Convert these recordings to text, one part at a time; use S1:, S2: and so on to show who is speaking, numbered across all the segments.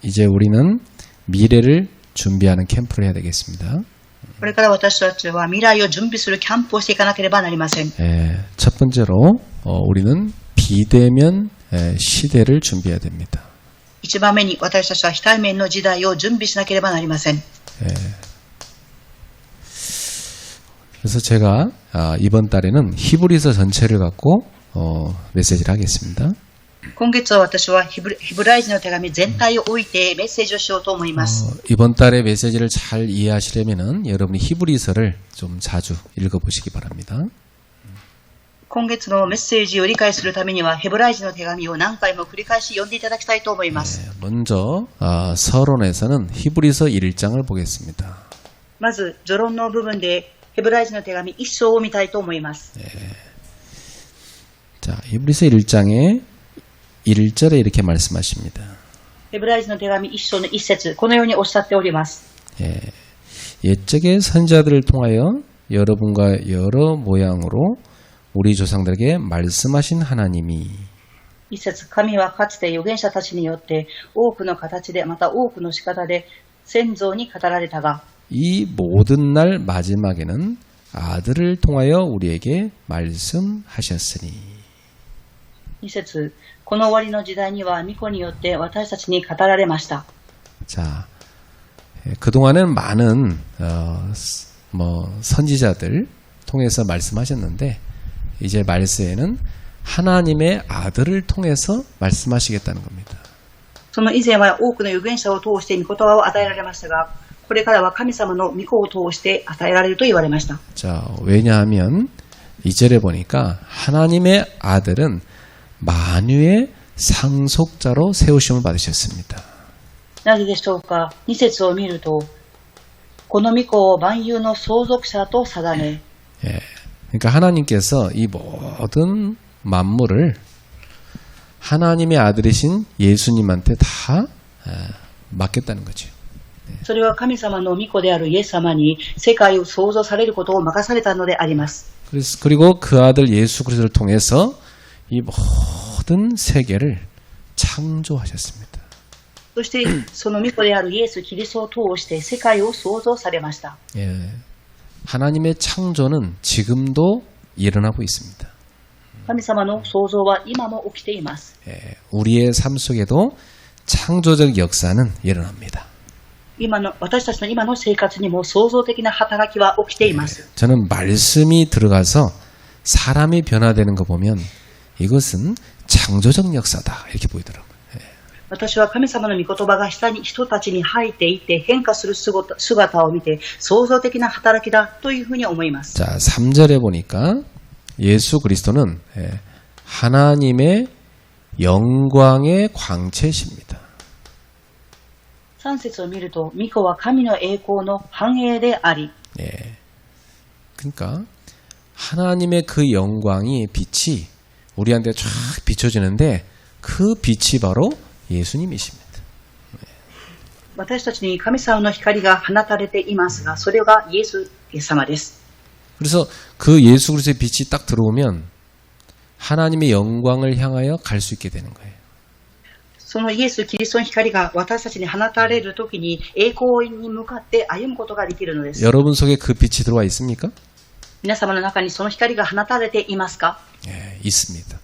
S1: 이제 우리는 미래를 준비하는 캠프를 해야 되겠습니다.
S2: これから私たちは未来を準備するキャンプをしていかなければなりません。
S1: 첫 번째로 우리는 비대면 시대를 준비해야 됩니다.
S2: 一番目に私たちは非対面の時代を準備しなければなりません。
S1: 그래서 제가 이번 달에는 히브리서 전체를 갖고 메시지를 하겠습니다.
S2: 今月は私はヒブライ人の手紙全体を置いてメッセージをしようと思います。
S1: 이번 달의 메시지를 잘 이해하시려면은 여러분이 히브리서를 좀 자주 읽어보시기 바랍니다.
S2: 今月のメッセージを理解するためにはヘブライ人の手紙を何回も繰り返し読んでいただきたいと思います。
S1: 먼저 서론에서는 히브리서 1장을 보겠습니다.
S2: まず序論の部分でヘブライ人の手紙1章を見たいと思います。
S1: 자, 히브리서 1장의 1절에 이렇게 말씀하십니다.
S2: ヘブライ人の手紙1章の1節、このようにおっしゃっております。
S1: 옛적의 선지자들을 통하여 여러분과 여러 모양으로 우리 조상들에게 말씀하신 하나님이
S2: 一節、神はかつて預言者たちによって多くの形でまた多くの仕方で先祖に語られたが
S1: 이 모든 날 마지막에는 아들을 통하여 우리에게 말씀하셨으니
S2: 二節、この終わりの時代には御子によって私たちに語られました。
S1: 자, 그동안은 많은 선지자들 통해서 말씀하셨는데 이제 말세에는 하나님의 아들을 통해서 말씀하시겠다는 겁니다.
S2: その以前は多くの預言者を通して御言葉を与えられましたが、これからは神様の御子を通して与えられると言われました。
S1: 자, 왜냐하면 2절에 보니까 하나님의 아들은 만유의 상속자로 세우심을 받으셨습니다.
S2: なぜでしょうか。2節を見ると、この御子を万有の相続者と定め、
S1: 그러니까 하나님께서 이 모든 만물을 하나님의 아들이신 예수님한테 다 맡겼다는 거죠.
S2: それは神様の御子であるイエス様に世界を創造されることを任されたのであります。
S1: 그리고 그 아들 예수 그리스도를 통해서 이 모든 세계를 창조하셨습니다.
S2: そしてその御子であるイエス・キリストを通して世界を創造されました。
S1: 하나님의 창조는 지금도 일어나고 있습니다.
S2: 神様の創造は今も起きています。
S1: 우리의 삶 속에도 창조적 역사는 일어납니다.
S2: 今の私たちの今の生活にも創造的な働きは起きています。
S1: 저는 말씀이 들어가서 사람이 변화되는 거 보면 이것은 창조적 역사다 이렇게 보이더라고요.
S2: 私は神様の御言葉が人たちに入っていって変化する姿を見て創造的な働きだというふうに思います。
S1: 자, 3절에 보니까 예수 그리스도는 하나님의 영광의 광채십니다.
S2: 3節を見ると、御子は神の栄光の繁栄であり、
S1: 그러니까 하나님의 그 영광이 빛이 우리한테 쫙 비춰지는데 그 빛이 바로 예수님이십니다.
S2: 私たちに神様の光が放たれていますが、それがイエス様です。
S1: 그래서 그 예수 그리스도의 빛이 딱 들어오면 하나님의 영광을 향하여 갈 수 있게 되는 거예요.
S2: そのイエス・キリストの光が私たちに放たれるときに栄光に向かって歩むことができるのです。
S1: 여러분 속에 그 빛이 들어와 있습니까?
S2: 皆様の中にその光が放たれていますか？
S1: 있습니다.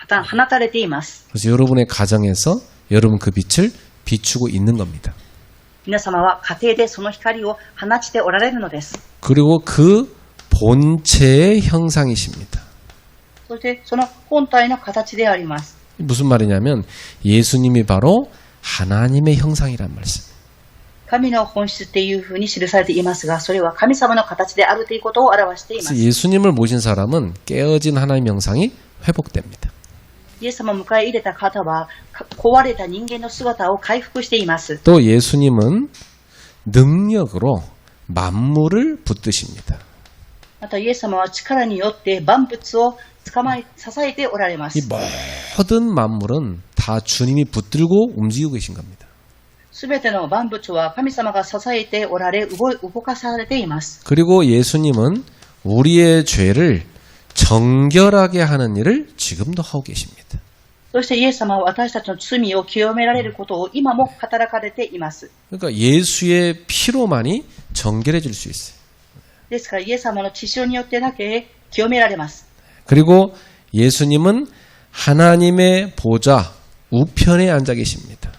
S2: 放たれています。
S1: 그래서 여러분의 가정에서 여러분 그 빛을 비추고 있는 겁니다.
S2: 皆様は家庭でその光を放ちておられるのです。
S1: 그리고 그 본체의 형상이십니다.
S2: そしてその本体の形であります。
S1: 무슨 말이냐면 예수님이 바로 하나님의 형상이란 말씀.
S2: 神の本質っていうふうに記されていますが、それは神様の形であるということを表しています。
S1: 예수님을 모신 사람은 깨어진 하나님의 형상이 회복됩니다.
S2: イエス様を迎え入れた方は壊れた人間の姿を回復しています。
S1: 또 예수님은 능력으로 만물을 붙드십니다.
S2: またイエス様は力によって万物を支えておられます。
S1: 이 모든 만물은 다 주님이 붙들고 움직이고 계신 겁니다.
S2: すべての万物は神様が支えておられ、動かされています。
S1: 그리고 예수님은 우리의 죄를 정결하게 하는 일을 지금도 하고 계십니다.
S2: そしてイエス様は私たちの罪を清められることを今も働かれています。
S1: 그러니까 예수의 피로만이 정결해 줄 수 있어요.
S2: ですからイエス様の血潮によってだけ清められます。
S1: 그리고 예수님은 하나님의 보좌 우편에 앉아 계십니다.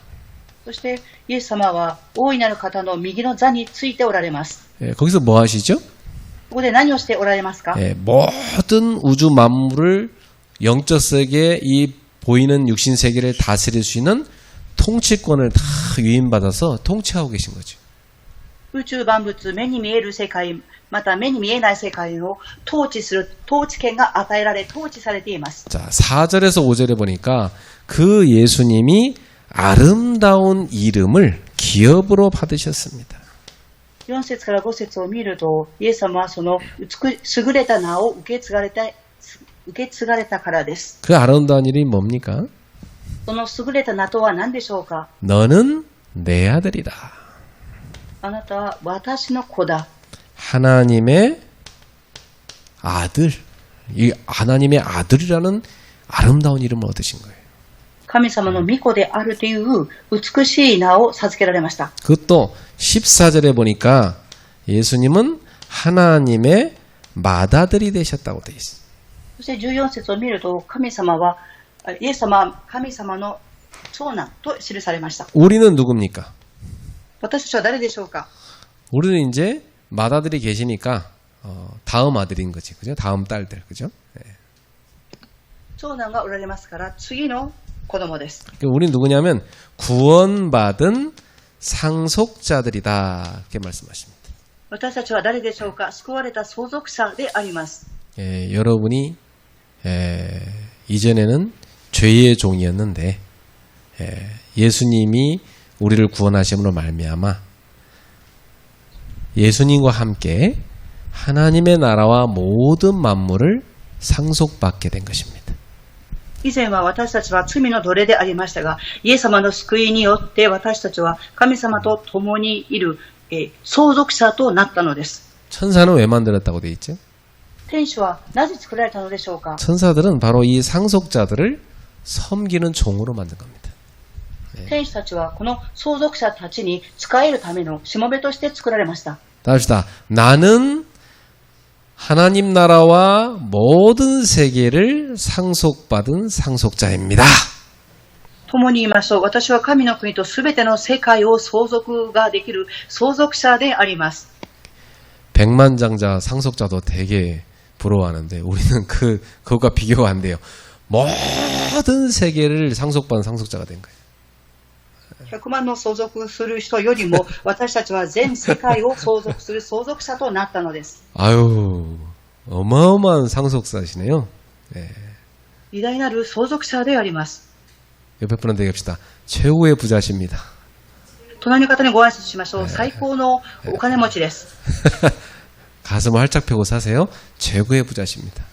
S2: そしてイエス様は大いなる方の右の座についておられます。
S1: 예, 거기서 뭐 하시죠?
S2: ここで何をしておられますか？
S1: 예, 모든 우주 만물을 영적 세계 이 보이는 육신 세계를 다스릴 수 있는 통치권을 다 위임받아서 통치하고 계신 거죠.
S2: 宇宙万物、目に見える世界、また目に見えない世界を統治する統治権が与えられ、統治されています。
S1: 자, 4절에서 5절에 보니까 그 예수님이 아름다운 이름을 기업으로 받으셨습니다.
S2: 4節から5節を見ると、イエス様はその優れた名を受け継がれたからです。
S1: 그 아름다운 이름이 뭡니까?
S2: その優れた名とは何でしょうか？
S1: 너는 내 아들이다.
S2: あなたは私の子だ。
S1: 하나님의 아들. 이 하나님의 아들이라는 아름다운 이름을 얻으신 거예요.
S2: 神様の御子であるという美しい名を授けられました。
S1: 그것도 14절에 보니까 예수님은 하나님의 맏아들이 되셨다고 되어 있어요.
S2: そして14節を見ると、神様は、イエス様は神様の長男と記されました。
S1: 우리는 누굽니까?
S2: 私たちは誰でしょうか？
S1: 우리는 이제 맏아들이 계시니까 다음 아들인 거지, 그죠? 다음 딸들, 그죠? 네.
S2: 長男がおられますから、次の子供です。
S1: 우리는 누구냐면 구원받은 상속자들이다, 이렇게 말씀하십니다.
S2: 私たちは誰でしょうか？救われた相続者であります。
S1: 여러분이 이전에는 죄의 종이었는데 예수님이 우리를 구원하심으로 말미암아 예수님과 함께 하나님의 나라와 모든 만물을 상속받게 된 것입니다.
S2: 以前は私たちは罪の奴隷でありましたが、イエス様の救いによって私たちは神様と共にいる、相続者となったのです。
S1: 천사는 왜 만들었다고 되어 있죠?
S2: 天使はなぜ作られたのでしょうか？
S1: 천사들은 바로 이 상속자들을 섬기는 종으로 만든 겁니다.
S2: 天使たちはこの相続者たちに仕えるためのしもべとして作られました。
S1: 다시다. 나는 하나님 나라와 모든 세계를 상속받은 상속자입니다.
S2: 共に言いましょう。私は神の国とすべての世界を相続ができる相続者であります。
S1: 백만장자 상속자도 되게 부러워하는데 우리는 그것과 비교가 안 돼요. 모든 세계를 상속받은 상속자가 된 거예요.
S2: 100万の相続する人よりも私たちは全世界を相続する相続者となったのです。
S1: 아유, 어마어마한 상속자시네요. 네.
S2: 偉大なる相続者であります。
S1: 옆에 분한테 얘기합시다. 최고의 부자십니다.
S2: 隣の方にご挨拶しましょう。最高のお金持ちです。
S1: 가슴을 활짝 펴고 사세요. 최고의 부자십니다.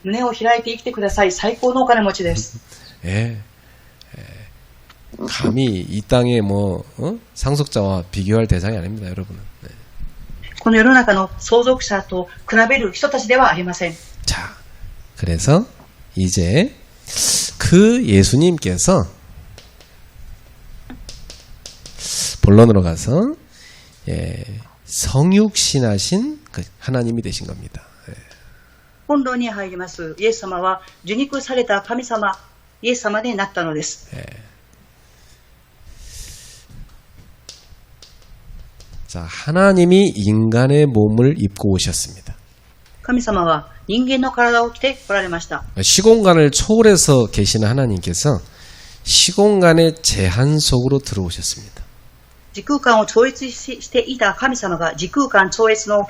S2: 胸を開いて生きてください。最高のお金持ちです。
S1: 예. 감히 이 땅에 상속자와 비교할 대상이 아닙니다, 여러분은. 네.
S2: この世の中の相続者と比べる人たちではありません。
S1: 자, 그래서 이제 그 예수님께서 본론으로 가서 성육신하신 그 하나님이 되신 겁니다.
S2: 本論に入ります。イエス様は受肉された神様、イエス様になったのです。
S1: 자, 하나님이 인간의 몸을 입고 오셨습니다.
S2: 神様は人間の体を着て来られました。
S1: 시공간을 초월해서 계시는 하나님께서 시공간의 제한 속으로 들어오셨습니다.
S2: 時空間を超越していた神様が時空間超越の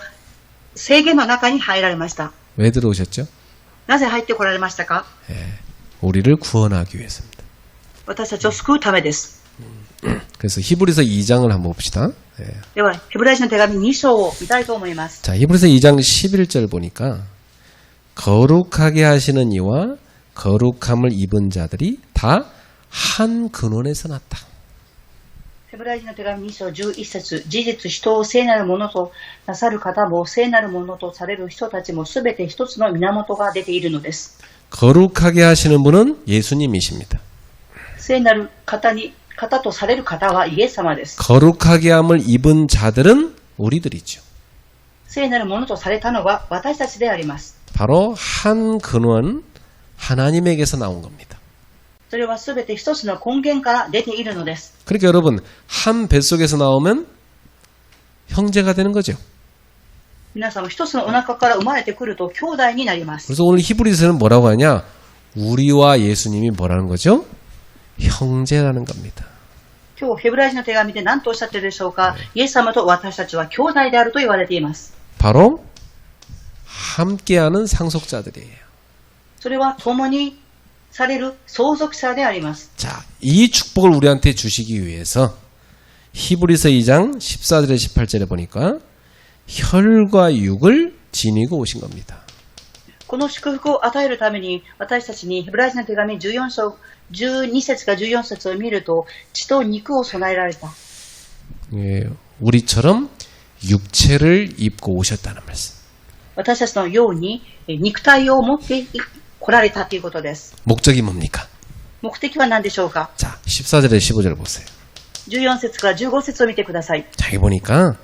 S2: 制限の中に入られました。
S1: 왜 들어오셨죠?
S2: なぜ入ってこられましたか？
S1: 우리를 구원하기 위해서입니다.
S2: 私たちを救うためです。
S1: 그래서 히브리서 2장을 한번 봅시다.
S2: では、ヘブライ人の手紙2章を見たいと思います。
S1: 자, 히브리서 2장 11절 보니까 거룩하게 하시는 이와 거룩함을 입은 자들이 다 한 근원에서 났다.
S2: ヘブライ人の手紙2章11節、事実、人を聖なるものとなさる方も聖なるものとされる人たちもすべて一つの源が出ているのです。
S1: 거룩하게 하시는 분은 예수님이십니다.
S2: 聖なる方とされる方はイエス様です。
S1: 거룩하게 함을 입은 자들은 우리들이죠.
S2: 聖なるものとされたのは私たちであります。
S1: 바로 한 근원 하나님에게서 나온 겁니다.
S2: それはすべて一つの根源から出ているのです。
S1: 그러니까 여러분 한 뱃속에서 나오면 형제가 되는 거죠.
S2: 皆さんも一つのお腹から生まれてくると兄弟になります。
S1: 그래서 오늘 히브리서는 뭐라고 하냐? 우리와 예수님이 뭐라는 거죠? 형제라는 겁니다.
S2: 今日ヘブライ人の手紙で何とおっしゃっているでしょうか。イエス様と私たちは兄弟であると言われています。
S1: 바로 함께하는 상속자들이에요.
S2: それは共にされる相続者であります。
S1: 자, 이 축복을 우리한테 주시기 위해서 히브리서 2장 14절에 18절에 보니까 혈과 육을 지니고 오신 겁니다.
S2: この祝福を与えるために私たちにヘブライ人の手紙14章12節か14節を見ると血と肉を備えられた。
S1: 예, 우리처럼 육체를 입고 오셨다는 말씀.
S2: 私たちのように肉体を持って来られたということです。
S1: 목적이 뭡니까?
S2: 目的は何でしょうか。
S1: 자, 14절에 15절을 보세요.
S2: 14節から15節を見てください。
S1: 자, 여기 보니까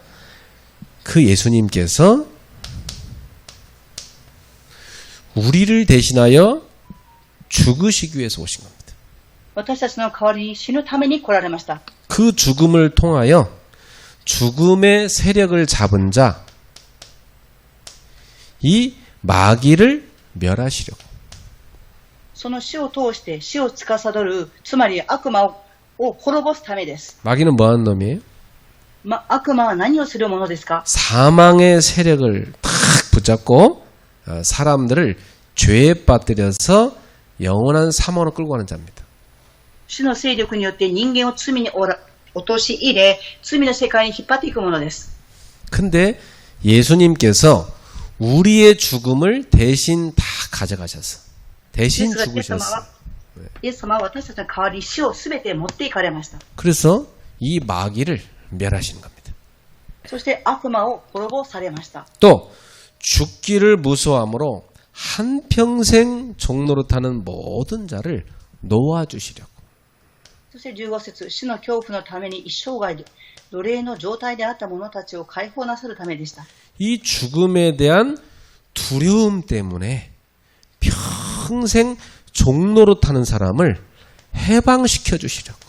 S1: 그 예수님께서 우리를 대신하여 죽으시기 위해서 오신 겁니다.
S2: 私たちの代わりに死ぬために来られました。
S1: 그 죽음을 통하여 죽음의 세력을 잡은 자, 이 마귀를 멸하시려고.
S2: その死を通して死を司る、つまり悪魔を滅ぼすためです。
S1: 마귀는 뭐하는 놈이에요?
S2: 悪魔は何をするものですか。
S1: 사망의 세력을 탁 붙잡고 사람들을 죄에 빠뜨려서 영원한 사망으로 끌고 가는 자입니다.
S2: 死の勢力によって人間を罪に陥れ、罪の世界に引っ張っていくものです。
S1: 근데 예수님께서 우리의 죽음을 대신 다 가져가셔서 대신
S2: ですがイエス様
S1: 죽으셨어요.
S2: はイエス様は私たちの代わりに死をすべて持っていかれました。
S1: 그래서 이 마귀를 멸하시는 겁니다.
S2: そして悪魔を滅ぼされました。
S1: 또 죽기를 무서워함으로 한평생 종노릇하는 모든 자를 놓아주시려고.
S2: そして15節、死の恐怖のために一生涯奴隷の状態であった者たちを解放なさるためでした。
S1: 이 죽음에 대한 두려움 때문에 평생 종노릇하는 사람을 해방시켜 주시려고.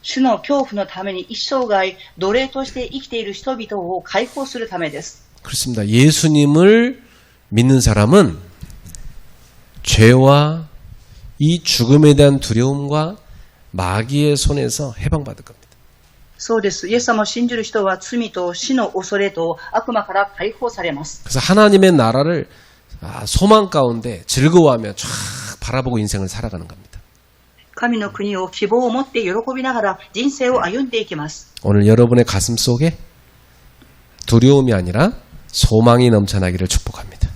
S2: 主の恐怖のために一生涯奴隷として生きている人々を解放するためです。
S1: 그렇습니다. 예수님을 믿는 사람은 죄와 이 죽음에 대한 두려움과 마귀의 손에서 해방받을 겁니다.
S2: そうです。イエス様を信じる人は罪と死の恐れと悪魔から解放されます。
S1: 그래서 하나님의 나라를 소망 가운데 즐거워하며 쫙 바라보고 인생을 살아가는 겁니다.
S2: 神の国を希望を持って喜びながら人生を歩んでいきます。
S1: 오늘 여러분의 가슴 속에 두려움이 아니라 소망이 넘쳐나기를 축복합니다.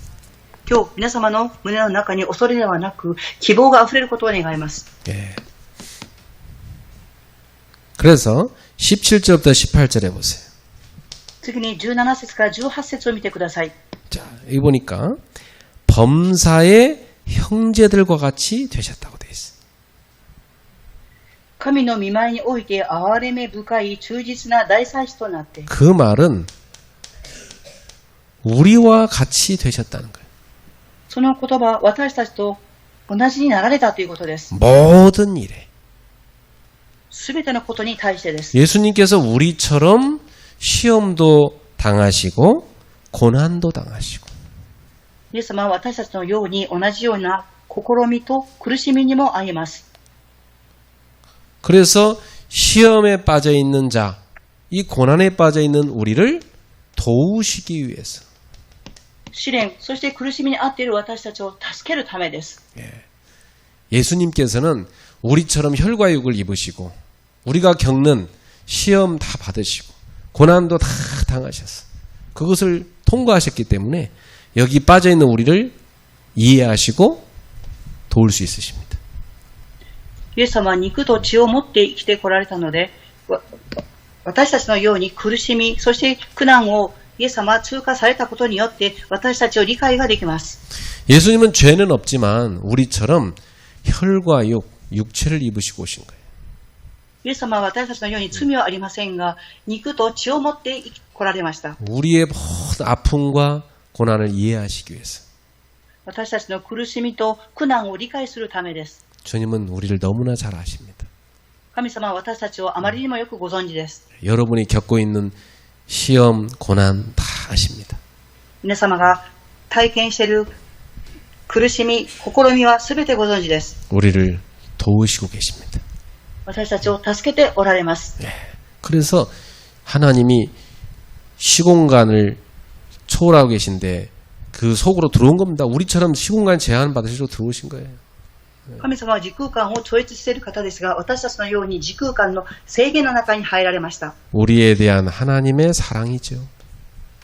S2: 今日皆様の胸の中に恐れではなく希望があふれることを願います。
S1: 예. 그래서 17절부터 18절에 보세요.
S2: 次に17節から18節を見てください。
S1: 자, 여기 보니까 범사의 형제들과 같이 되셨다고 되어 있어요.
S2: 神の御前において憐れみ深い忠実な大祭司となって。
S1: 그 말은 우리와 같이 되셨다는 거예요.
S2: その言葉は私たちと同じになられたということです。
S1: 모든 일에
S2: すべてのことに対してです。
S1: 예수님께서 우리처럼 시험도 당하시고 고난도 당하시고
S2: イエス様は私たちのように同じような試みと苦しみにも遭います。
S1: 그래서 시험에 빠져 있는 자, 이 고난에 빠져 있는 우리를 도우시기 위해서
S2: 試練、そして苦しみに遭っている私たちを助けるためです。
S1: 예수님께서는 우리처럼 혈과 육을 입으시고 우리가 겪는 시험 다 받으시고 고난도 다 당하셨어요. 그것을 통과하셨기 때문에 여기 빠져있는 우리를 이해하시고 도울 수 있으십니다.
S2: イエス様は肉と血を持って生きてこられたので、私たちのように苦しみ、そして苦難をイエス様は通過されたことによって私たちを理解ができます。
S1: 예수님은 죄는 없지만 우리처럼 혈과 육체를 입으시고 오신 거예요.
S2: イエス様は私たちのように罪はありませんが、肉と血を持って来られました。
S1: 우리의 모든 아픔과 고난을 이해하시기 위해서.
S2: 私たちの苦しみと苦難を理解するためです。
S1: 주님은 우리를 너무나 잘 아십니다.
S2: 神様は私たちをあまりにもよくご存知です。
S1: 여러분이 겪고 있는 시험, 고난 다 아십니다.
S2: 皆様が体験している苦しみ、試みはすべてご存知です。
S1: 우리를 도우시고 계십니다.
S2: 私たちを助けておられます。
S1: 그래서 하나님이 시공간을 초월하고 계신데 그 속으로 들어온 겁니다. 우리처럼 시공간 제한 받으시러 들어오신 거예요.
S2: 神様は時空間を超越している方ですが、私たちのように時空間の制限の中に入られました。
S1: 우리에 대한 하나님의 사랑이죠.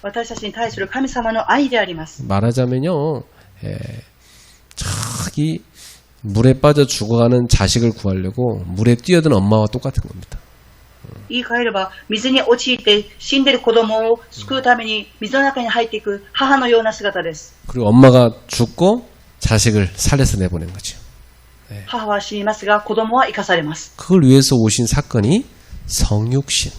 S2: 私たちに対する神様の愛であります。
S1: 말하자면요, 저기 물에 빠져 죽어가는 자식을 구하려고 물에 뛰어든 엄마와 똑같은 겁니다.
S2: 言い換えれば、水に陥って死んでいる子供を救うために水の中に入っていく母のような姿です。
S1: 그리고 엄마가 죽고 자식을 살려서 내보낸 거죠.
S2: 母は死にますが、子供は生かされます。
S1: 그걸 위해서 오신 사건이 성육신.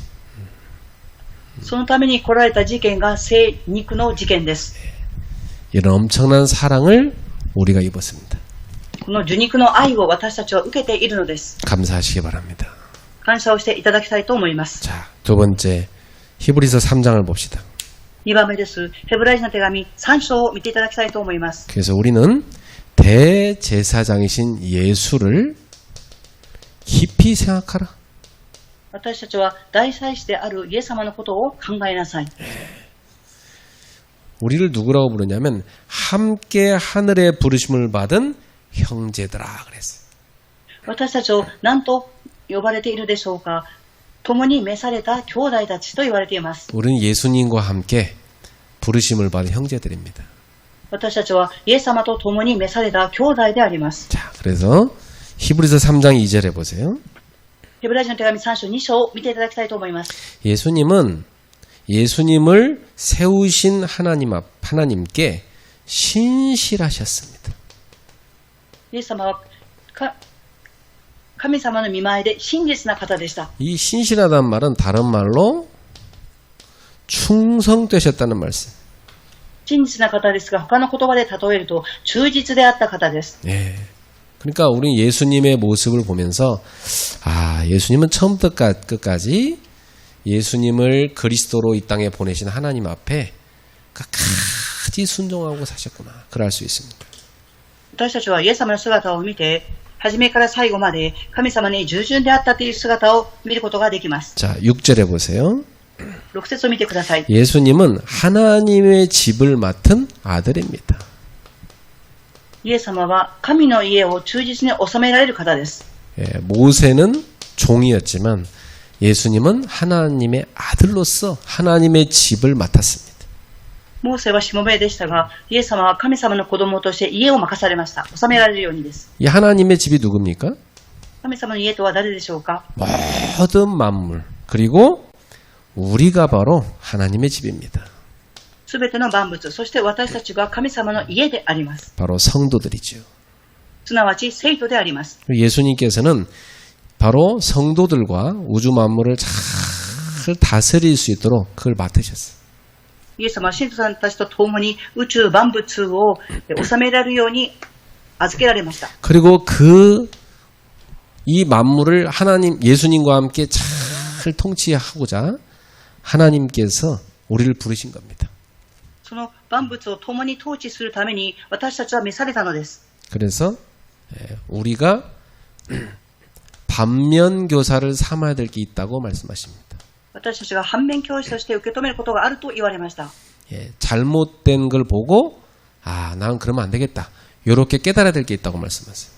S2: そのために来られた事件が生肉の事件です。
S1: 이런 엄청난 사랑을 우리가 입었습니다.
S2: この受肉の愛を私たちは受けているのです。
S1: 감사하시기 바랍니다.
S2: 感謝をしていただきたいと思います。
S1: 자, 두 번째 히브리서 3장을 봅시다.
S2: 2番目です。ヘブライ人の手紙3章を見ていただきたいと思います。
S1: 그래서 우리는 대제사장이신 예수를 깊이 생각하라.
S2: 私たちは大祭司であるイエス様のことを考えなさい。
S1: 우리를 누구라고 부르냐면 함께 하늘의 부르심을 받은 형제들아 그랬어요.
S2: 私たちを何と呼ばれているでしょうか。共に召された兄弟たちと言われています。
S1: 우리는 예수님과 함께 부르심을 받은 형제들입니다.
S2: 私たちはイエス様と共に召された兄弟であります。
S1: 자, 그래서 히브리서 3장 2절에 보세요.
S2: ヘブライ人の手紙3章2章を見ていただきたいと思います。
S1: 예수님은 예수님을 세우신 하나님께 신실하셨습니다.
S2: イエス様は神様の御前で真実な方でした。
S1: 이 신실하다는 말은 다른 말로 충성되셨다는 말씀.
S2: 真実な方ですが、他の言葉で例えると忠実であった方です。
S1: 예. 그러니까 우리는 예수님의 모습을 보면서 예수님은 처음부터 끝까지 예수님을 그리스도로 이 땅에 보내신 하나님 앞에 끝까지 순종하고 사셨구나. 그럴 수 있습니다.
S2: 私たちはイエス様の姿を見て、初めから最後まで神様に従順であったという姿を見ることができます。
S1: 자, 6절에 보세요.
S2: 6節を見てください。
S1: 예수님은 하나님의 집을 맡은 아들입니다.
S2: イエス様は神の家を忠実に治められる方です。
S1: 예, 모세는 종이었지만 예수님은 하나님의 아들로서 하나님의 집을 맡았습니다.
S2: モーセはしもべでしたが、イエス様は神様の子供として家を任されました。治められるようにです。
S1: 이 하나님의 집이 누굽니까?
S2: 神様の家とは誰でしょうか。
S1: 모든 만물 그리고 우리가 바로 하나님의 집입니다.
S2: すべての万物、そして私たちが神様の家であります。
S1: 바로 성도들이죠.
S2: すなわち生徒であります。
S1: 예수님께서는 바로 성도들과 우주 만물을 잘 다스릴 수 있도록 그걸 맡으셨어요.
S2: イエス様は信徒さんたちと共に宇宙万物を治められるように預けられました。
S1: 그리고 이 만물을 예수님과 함께 잘 통치하고자 하나님께서 우리를 부르신 겁니다.
S2: その万物を共に統治するために私たちは召されたのです。
S1: 그래서 우리가 반면교사를 삼아야 될 게 있다고 말씀하십니다.
S2: 私たちが反面教師として受け止めることがあると言われました。
S1: 잘못된 걸 보고 난 그러면 안 되겠다. 이렇게 깨달아야 될 게 있다고 말씀하세요.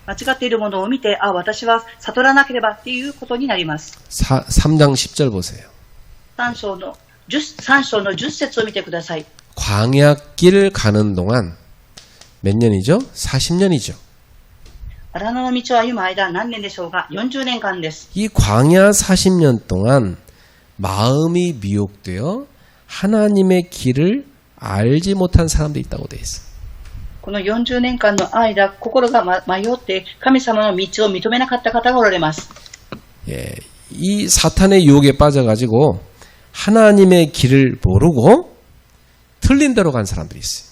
S2: 間違っているものを見て、私は悟らなければっていうことになります。
S1: 3장 10절 보세요.
S2: 3章の10節を見てください。
S1: 광야길 가는 동안 몇 년이죠? 40년이죠.
S2: 荒野の道を歩む間何年でしょうか 40年間です。
S1: 이 광야 40년 동안 마음이 미혹되어 하나님의 길을 알지 못한 사람들이 있다고 돼 있어.
S2: この40年間の間、心が迷って神様の道を認めなかった方がおられます。
S1: 예, 이 사탄의 유혹에 빠져가지고 하나님의 길을 모르고 틀린 대로 간 사람들이 있어요.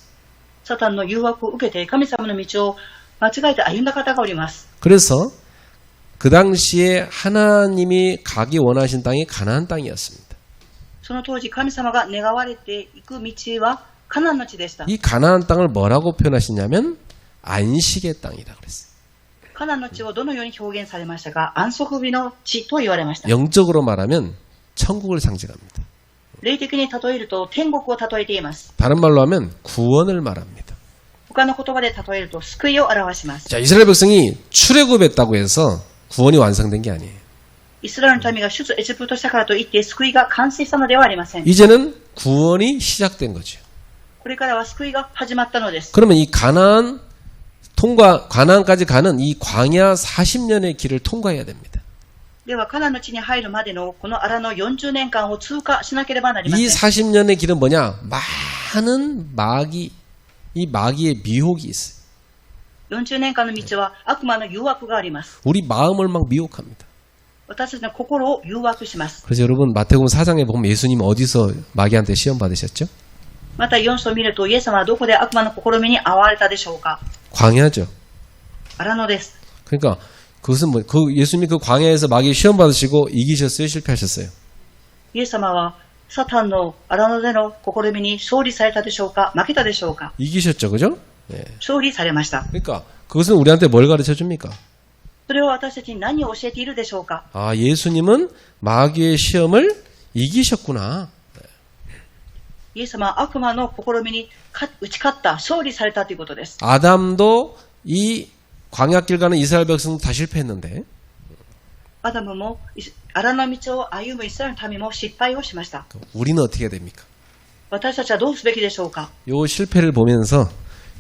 S2: サタンの誘惑を受けて神様の道を間違えて歩んだ方がおります。
S1: 그래서 그 당시에 하나님이 가기 원하신 땅이 가나안 땅이었습니다.
S2: その当時神様が願われていく道はカナンの地でした。
S1: 이 가나안 땅을 뭐라고 표현하시냐면 안식의 땅이라 그랬어요.
S2: カナンの地をどのように表現されましたか？安息日の地と言われました。
S1: 영적으로 말하면 천국을 상징합니다.
S2: 霊的に例えると天国を例えています。
S1: 다른 말로 하면 구원을 말합니다.
S2: 他の言葉で例えると救いを表します。
S1: 자, 이스라엘 백성이 출애굽했다고 해서 구원이 완성된 게 아니에요.
S2: イスラエルの民が出エジプトしたからといって救いが完成したのではありません。
S1: 이제는 구원이 시작된 거죠.
S2: これからは救いが始まったのです。
S1: 그러면 이 가나안까지 가는 이 광야 40년의 길을 통과해야 됩니다.
S2: ではカナンの地に入るまでのこの荒野40年間を通過しなければなりません。
S1: 이 40년의 길은 뭐냐? 많은 이 마귀의 미혹이 있어요.
S2: 40年間の道は悪魔の誘惑があります。
S1: 우리 마음을 막 미혹합니다.
S2: 私たちの心を誘惑します。
S1: 그래서 여러분 마태복음 4장에 보면 예수님 어디서 마귀한테 시험 받으셨죠?
S2: また4章を見るとイエス様はどこで悪魔の試みに遭われたでしょうか？
S1: 광야죠.
S2: 荒野です。
S1: 그러니까 그것은 예수님이 그 광야에서 마귀 시험 받으시고 이기셨어요? 실패하셨어요?
S2: イエス様はサタンの荒野での試みに勝利されたでしょうか？負けたでしょうか？
S1: 이기셨죠, 그죠? 예.
S2: 勝利されました。
S1: 그러니까 그것은 우리한테 뭘 가르쳐 줍니까?
S2: それは私たちに何を教えているでしょうか？
S1: 아, 예수님은 마귀의 시험을 이기셨구나.
S2: イエス様は悪魔の試みに打ち勝った、勝利されたということです。
S1: 아담도 이 광야길 가는 이스라엘 백성 다 실패했는데
S2: アダムも荒野の道を歩むイスラエルの民も失敗をしました。
S1: 우리는 어떻게 해야 됩니까?
S2: 私たちはどうすべきでしょうか？
S1: 요 실패를 보면서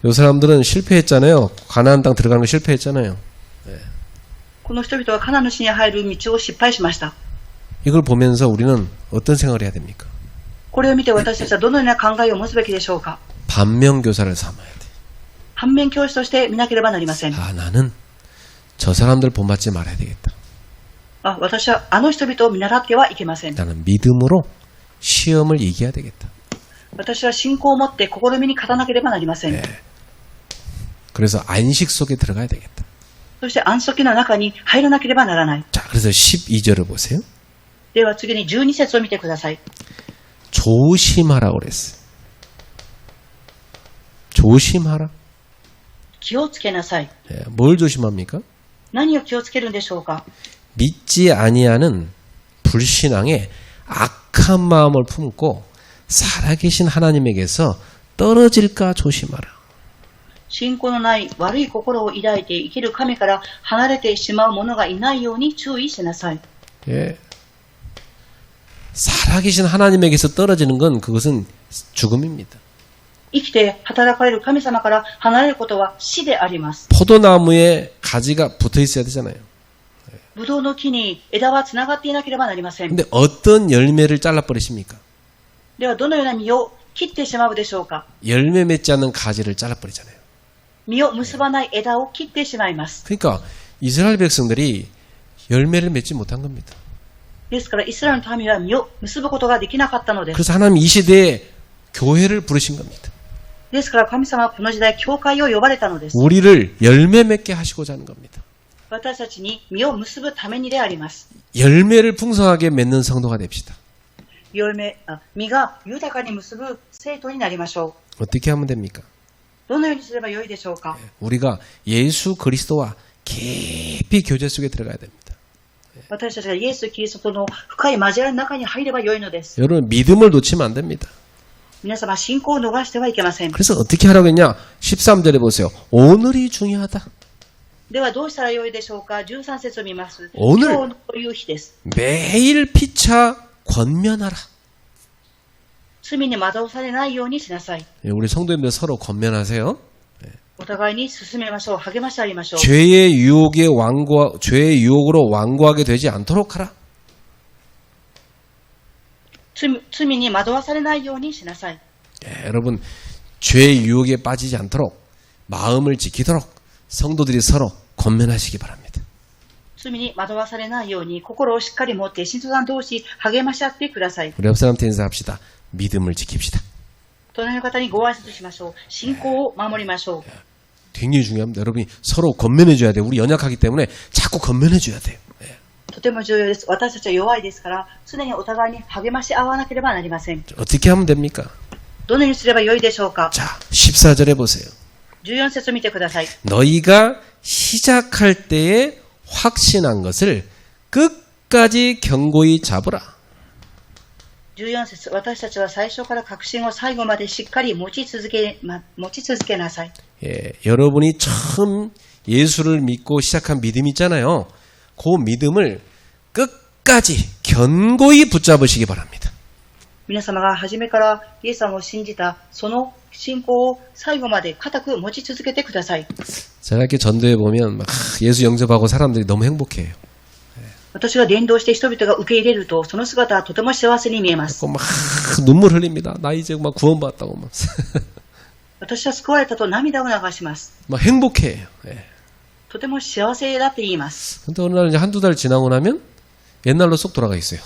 S1: 요 사람들은 실패했잖아요. 가나안 땅 들어가는 거 실패했잖아요.
S2: この人々はカナンの地に入る道を失敗しました。
S1: 이걸 보면서 우리는 어떤 생각을 해야 됩니까?
S2: これを見て私たちはどのような考えを持つべきでしょうか？
S1: 반면교사를 삼아야 돼.
S2: 反面教師として見なければなりません。
S1: 아, 나는 저 사람들 본받지 말아야 되겠다.
S2: 私はあの人々を見習ってはいけません。
S1: 나는 믿음으로 시험을 이겨야 되겠다.
S2: 私は信仰を持って試みに勝たなければなりません。
S1: 그래서 안식 속에 들어가야 되겠다.
S2: そして安息の中に入らなければならない。
S1: 자, 그래서 12절을 보세요.
S2: では次に12節を見てください。
S1: 조심하라고 그랬어요. 조심하라.
S2: 気をつけなさい。
S1: 뭘 조심합니까?
S2: 何を気をつけるんでしょうか？
S1: 믿지 아니하는 불신앙에 악한 마음을 품고 살아계신 하나님에게서 떨어질까 조심하라.
S2: 信仰のない悪い心を抱いて生きる神から離れてしまう者がいないように注意しなさい。
S1: 예. 살아계신 하나님에게서 떨어지는 건 그것은 죽음입니다.
S2: 生きて働かれる神様から離れることは死であります。
S1: 포도나무에 가지가 붙어 있어야 되잖아요.
S2: ブドウの木に枝はつながっていなければなりません。
S1: 근데 어떤 열매를 잘라버리십니까?
S2: ではどのような実を切ってしまうでしょうか？
S1: 열매 맺지 않는 가지를 잘라버리잖아요.
S2: 実を結ばない枝を切ってしまいます。
S1: 그러니까 이스라엘 백성들이 열매를 맺지 못한 겁니다.
S2: ですからイスラエルの民は実を結ぶことができなかったのです。
S1: 그래서 하나님 이 시대에 교회를 부르신 겁니다.
S2: ですから神様はこの時代教会を呼ばれたのです。
S1: 우리를 열매 맺게 하시고자 하는 겁니다.
S2: 私たちに実を結ぶためにであります。
S1: 열매를 풍성하게 맺는 성도가 됩시다.
S2: 実が豊かに結ぶ生徒になりましょう。
S1: 어떻게 하면 됩니까?
S2: どのようにすればよいでしょうか？
S1: 우리가 예수 그리스도와 깊이 교제 속에 들어가야 됩니다.
S2: 私たちがイエス・キリストとの深い交わりの中に入ればよいのです。
S1: 여러분 믿음을 놓치면 안 됩니다.
S2: 皆様信仰を逃してはいけません。
S1: 그래서 어떻게 하라고 했냐? 13절에 보세요. 오늘이 중요하다.
S2: ではどうしたらよいでしょうか？13節を見ます。
S1: 오늘
S2: 今日という日です。
S1: 매일 피차 권면하라.
S2: 罪に惑わされないようにしなさい。
S1: 우리 성도님들 서로 권면하세요.
S2: お互いに進めましょう。励まし合いましょう。
S1: 죄의 죄의 유혹으로 완고하게 되지 않도록 하라.
S2: 罪に惑わされないようにしなさい。
S1: 예, 여러분 죄의 유혹에 빠지지 않도록 마음을 지키도록 성도들이 서로 권면하시기 바랍니다.
S2: 罪に惑わされないように心をしっかり持って信徒さん同士励まし合ってください。
S1: 우리 옆 사람한테 인사합시다. 믿음을 지킵시다.
S2: 隣の方にご挨拶しましょう。信仰を守りましょう。
S1: 굉장히 중요합니다. 여러분이 서로 권면해줘야 돼요. 우리 연약하기 때문에 자꾸 권면해줘야 돼요. 예.
S2: とても重要です。私たちは弱いですから、常にお互いに励まし合わなければなりません。
S1: 어떻게 하면 됩니까?
S2: どのようにすればよいでしょうか。
S1: 자, 14절에 보세요.
S2: 14節を見てください。
S1: 너희가 시작할 때에 확신한 것을 끝까지 견고히 잡으라.
S2: 14節、私たちは最初から確信を最後までしっかり持ち続けなさい。
S1: 예, 여러분이 처음 예수를 믿고 시작한 믿음 있잖아요. 그 믿음을 끝까지 견고히 붙잡으시기 바랍니다.
S2: 皆様が初めからイエス様を信じたその信仰を最後まで固く持ち続けてください。
S1: 제가 이렇게 전도해 보면 막 예수 영접하고 사람들이 너무 행복해요.
S2: 私が伝道して人々が受け入れるとその姿はとても幸せに見えます。
S1: 막 눈물 흘립니다. 나 이제 막 구원받았다고 막.
S2: 私は救われたと涙を流します。
S1: 막 행복해요. 예.
S2: とても幸せだって言います。
S1: 근데 어느 날 이제 한두 달 지나고 나면 옛날로 쏙 돌아가 있어요.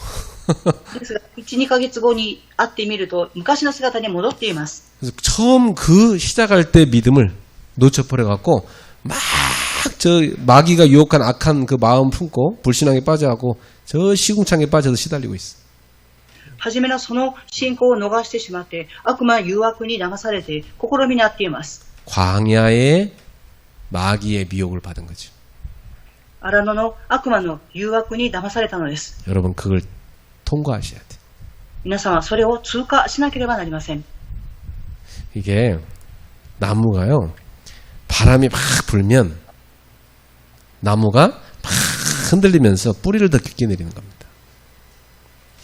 S2: ですが、1、2ヶ月後に会ってみると昔の姿に戻っています。
S1: 그래서 처음 그 시작할 때 믿음을 놓쳐버려 갖고 막 저 마귀가 유혹한 악한 그 마음 품고 불신앙에 빠져갖고 저 시궁창에 빠져서 시달리고 있어.
S2: 初めのその信仰を逃してしまって悪魔誘惑に騙されて試みにあっています。
S1: 광야에 마귀의 미혹을 받은 거죠.
S2: 荒野の悪魔の誘惑に騙されたのです。
S1: 여러분 그걸 통과하셔야 돼.
S2: 皆さんはそれを通過しなければなりません。
S1: 이게 나무가요. 바람이 막 불면 나무가 막 흔들리면서 뿌리를 더 깊게 내리는 겁니다.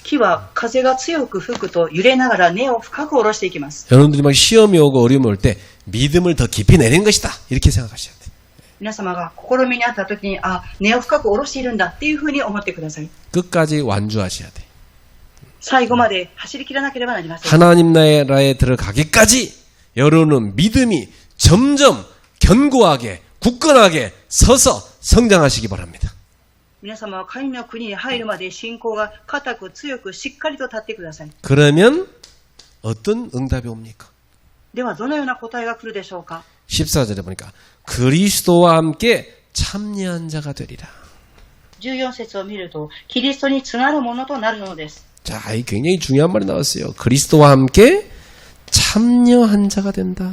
S2: 木は風が強く吹くと揺れながら根を深く下ろしていきます。
S1: 여러분들이 막 시험이 오고 어려움이 올 때 믿음을 더 깊이 내리는 것이다. 이렇게 생각하셔야 돼요.
S2: 皆様が試みにあった時に根を深く下ろしているんだっていうふうに思ってください。
S1: 끝까지 완주하셔야 돼.
S2: 最後まで走り切らなければなりません。
S1: 하나님 나라에 들어가기까지 여러분은 믿음이 점점 견고하게 굳건하게 서서 성장하시기 바랍니다.
S2: 皆様は神の国に入るまで信仰が固く強くしっかりと立ってください。
S1: 그러면 어떤 응답이 옵니까?
S2: ではどのような答えが来るでしょうか。
S1: 14절에 보니까 그리스도와 함께 참여한 자가 되리라.
S2: 14節を見るとキリストにつなるものとなるのです。
S1: 자, 이 굉장히 중요한 말이 나왔어요. 그리스도와 함께 참여한 자가 된다.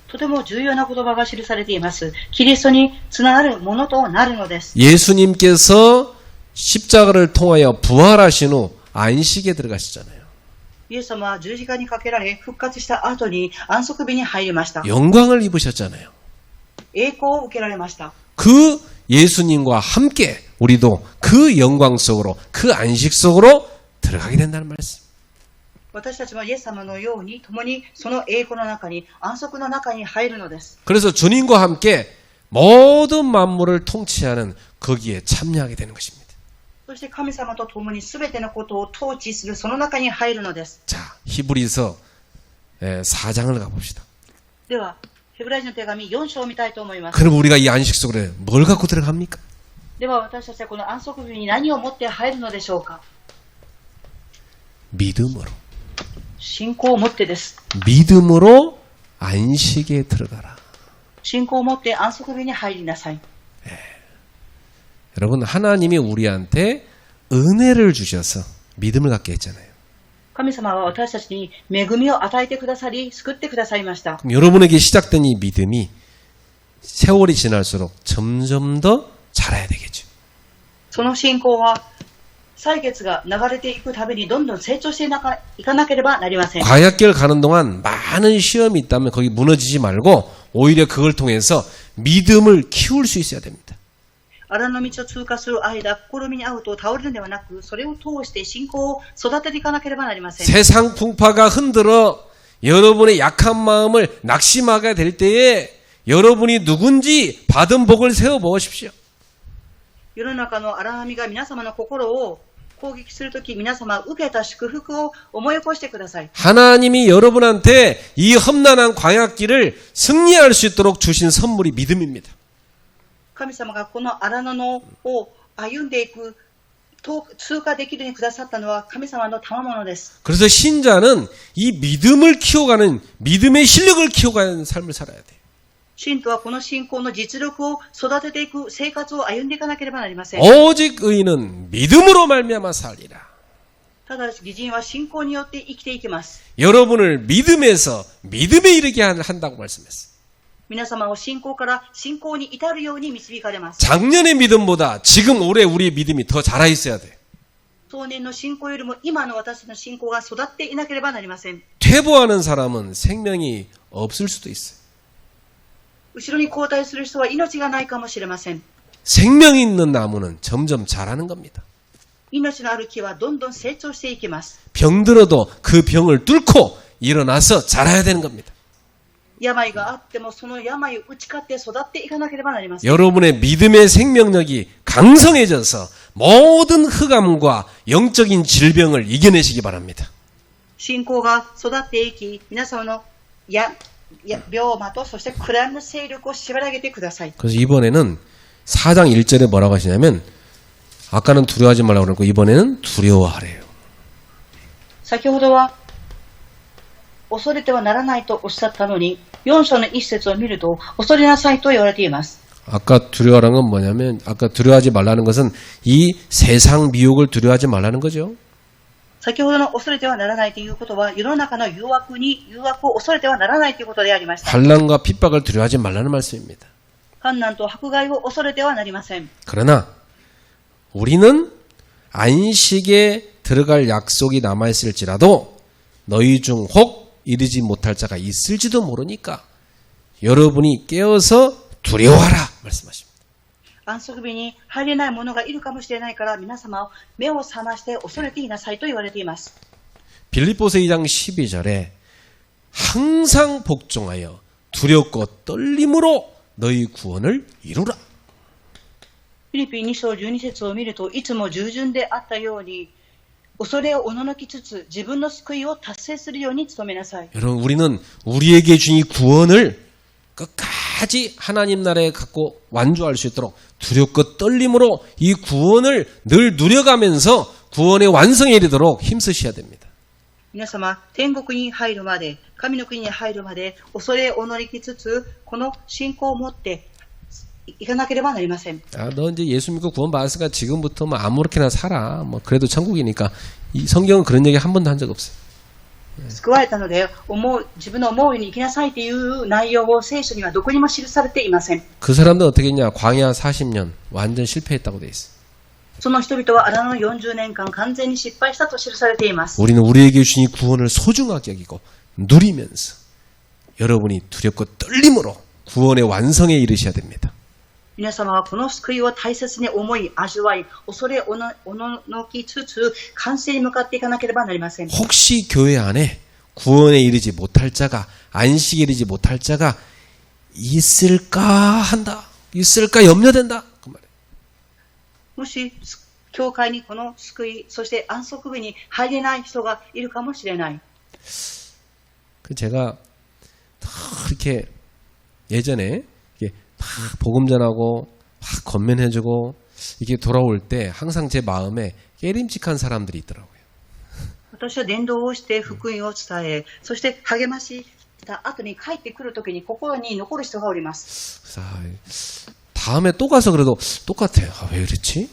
S2: とても重要な言葉が記されています。キリストにつながるものとなるのです。
S1: 예수님께서 십자가를 통하여 부활하신 후 안식에 들어가시잖아요.
S2: イエス様は十字架にかけられ復活した後に安息日に入りました。
S1: 영광을 입으셨잖아요.
S2: 栄光を受けられました。
S1: 그 예수님과 함께 우리도 그 영광 속으로 그 안식 속으로 들어가게 된다는 말씀.
S2: 私たちはイエス様のように共にその栄光の中に安息の中に入るのです。
S1: 그래서 주님과 함께 모든 만물을 통치하는 거기에 참여하게 되는 것입니다.
S2: そして神様と共に全てのことを統治するその中に入るのです。
S1: 자, 히브리서 4장을 가봅시다.
S2: ではヘブライ人の手紙4章を見たいと思います。
S1: 그럼 우리가 이 안식 속으로 뭘 갖고 들어갑니까?
S2: では私たちはこの安息日に何を持って入るのでしょうか。
S1: 믿음으로.
S2: 信仰を持ってです。
S1: 믿음으로 안식에 들어가라.
S2: 信仰を持って安息日に入りなさい。
S1: 여러분 하나님이 우리한테 은혜를 주셔서 믿음을 갖게 했잖아요.
S2: 神様は私たちに恵みを与えてくださり、救ってくださいました。
S1: 그럼 여러분에게 시작된 이 믿음이 세월이 지날수록 점점 더 자라야 되겠죠.
S2: その信仰は歳月が流れていくたびにどんどん成長していかなければなりません。
S1: 과학길 가는 동안 많은 시험이 있다면 거기 무너지지 말고 오히려 그걸 통해서 믿음을 키울 수 있어야 됩니다.
S2: 荒野道を通過する間、試みに遭うと倒れるのではなく、それを通して信仰を育てていかなければなりません。
S1: 세상 풍파가 흔들어 여러분의 약한 마음을 낙심하게 될 때에 여러분이 누군지 받은 복을 세워 보십시오.
S2: 世の中の荒波が皆様の心を攻撃するとき、皆様受けた祝福を思い起こしてください。
S1: 하나님이 여러분한테 이 험난한 광야길을 승리할 수 있도록 주신 선물이 믿음입니다.
S2: 神様がこの荒野を歩んでいく、通過できるようにくださったのは神様の賜物です。
S1: 그래서 신자는 이 믿음을 키워가는 믿음의 실력을 키워가는 삶을 살아야 돼요.
S2: 信徒はこの信仰の実力を育てていく生活を歩んでいかなければなりません。
S1: 오직 의인은 믿음으로 말미암아 살리라.
S2: ただ義人は信仰によって生きていきます。
S1: 여러분을 믿음에서 믿음에 이르게 한다고 말씀했어요.
S2: 皆様を信仰から信仰に至るように導かれます。
S1: 작년의 믿음보다 지금 올해 우리의 믿음이 더 자라 있어야 돼.
S2: 当年の信仰よりも今の私の信仰が育っていなければなりません。
S1: 퇴보하는 사람은 생명이 없을 수도 있어요.
S2: 後ろに後退する人は命がないかもしれません。
S1: 생명이 있는 나무는 점점 자라는 겁니다.
S2: 命のある木はどんどん成長していきます。
S1: 병들어도 그 병을 뚫고 일어나서 자라야 되는 겁니다.
S2: 病があってもその病を打ち勝って育っていかなければなりません。
S1: 여러분의 믿음의 생명력이 강성해져서 모든 흑암과 영적인 질병을 이겨내시기 바랍니다.
S2: 信仰が育っていき、皆様の病魔とそして暗闇の勢力を縛り上げてください。
S1: 그래서 이번에는 4장 1절에 뭐라고 하시냐면 아까는 두려워하지 말라고 그러고 이번에는 두려워하래요.
S2: 先ほどは恐れてはならないとおっしゃったのに、4章の一節を見ると恐れなさいと言われています。
S1: 아까 두려워하는 건 뭐냐면 아까 두려워하지 말라는 것은 이 세상 미혹을 두려워하지 말라는 거죠.
S2: 先ほどの恐れてはならないということは、世の中の誘惑を恐れてはならないということでありました。
S1: 환난과 핍박을 두려워하지 말라는 말씀입니다.
S2: 患難と迫害を恐れてはなりません。
S1: 그러나 우리는 안식에 들어갈 약속이 남아있을지라도 너희 중 혹 이르지 못할 자가 있을지도 모르니까 여러분이 깨어서 두려워하라 말씀하십니다.
S2: 安息日に入れない者がいるかもしれないから皆様を目を覚まして恐れていなさいと言われています。
S1: 빌립보서 2장 12절에 항상 복종하여 두렵고 떨림으로 너희 구원을 이루라.
S2: フィリピン2章12節を見ると、いつも従順であったように恐れをおののきつつ自分の救いを達成するように努めなさい。
S1: 여러분 우리는 우리에게 주신 이 구원을 끝까지 하나님 나라에 갖고 완주할 수 있도록 두렵고 떨림으로 이 구원을 늘 누려가면서 구원의 완성에 이르도록 힘쓰셔야 됩니다.
S2: 皆様、天国に入るまで、神の国に入るまで恐れをおのりきつつ、この信仰を持っていかなければなりません。
S1: 너 이제 예수 믿고 구원 받았으니까 지금부터 뭐 아무렇게나 살아. 뭐 그래도 천국이니까. 이 성경은 그런 얘기 한 번도 한 적 없어요.
S2: 救われたので自分の思うように生きなさいという内容を聖書にはどこにも記されていません。
S1: 그 사람들 어떻게 했냐? 광야 40년 완전 실패했다고 돼 있어요.
S2: その人々は荒野の40年間完全に失敗したと記されています。
S1: 우리는 우리에게 주신 이 구원을 소중하게 여기고 누리면서 여러분이 두렵고 떨림으로 구원의 완성에 이르셔야 됩니다.
S2: 皆様はこの救いを大切に思い、味わい、恐れおのきつつ完成に向かっていかなければなりません。
S1: 혹시 교회 안에 구원에 이르지 못할 자가 안식에 이르지 못할 자가 있을까 한다. 있을까 염려된다. 그 말이에요.
S2: もし教会にこの救い、そして安息日に入れない人がいるかもしれない。
S1: 제가 이렇게 예전에 막 복음 전하고 막 건면해주고 이렇게 돌아올 때 항상 제 마음에 깨림직한 사람들이 있더라고요.
S2: 私は伝道をして福音を伝え、そして励ました後に帰ってくるときに心に残る人がおります。
S1: 그래서 다음에 또 가서 그래도 똑같아요. 왜 그렇지?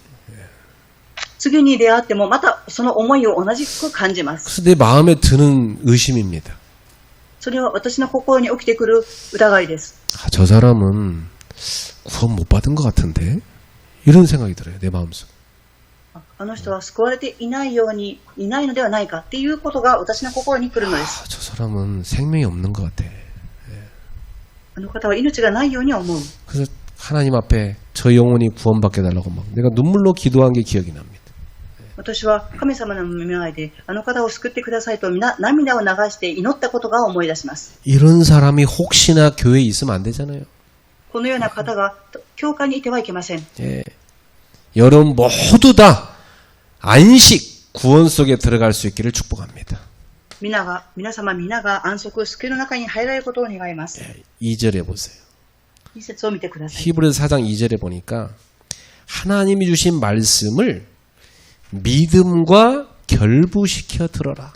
S2: 次に出会ってもまたその思いを同じく感じます。
S1: 그래서 내 마음에 드는 의심입니다.
S2: それは私の心に起きてくる疑いです。
S1: 저 사람은 구원 못 받은 것 같은데? 이런 생각이 들어요. 내 마음속에.
S2: あの人は救われていないのではないかっていうことが私の心に来るのです。
S1: 저 사람은 생명이 없는 것 같아.
S2: あの方は命がないように思う。
S1: 그래서 하나님 앞에 저 영혼이 구원받게 달라고 막 내가 눈물로 기도한 게 기억이 납니다.
S2: 私は神様の前であの方を救ってくださいと涙を流して祈ったことが思い出します。
S1: 이런 사람이 혹시나 교회에 있으면 안 되잖아요.
S2: このような方が教会にいてはいけません。
S1: 예. 여러분 모두 다 안식 구원 속에 들어갈 수 있기를 축복합니다.
S2: 皆様皆が安息、救いの中に入られることを願います。
S1: 2절에 보세요.
S2: 2節を見てください。
S1: 히브리서 4장 2절에 보니까 하나님이 주신 말씀을 믿음과 결부시켜 들어라.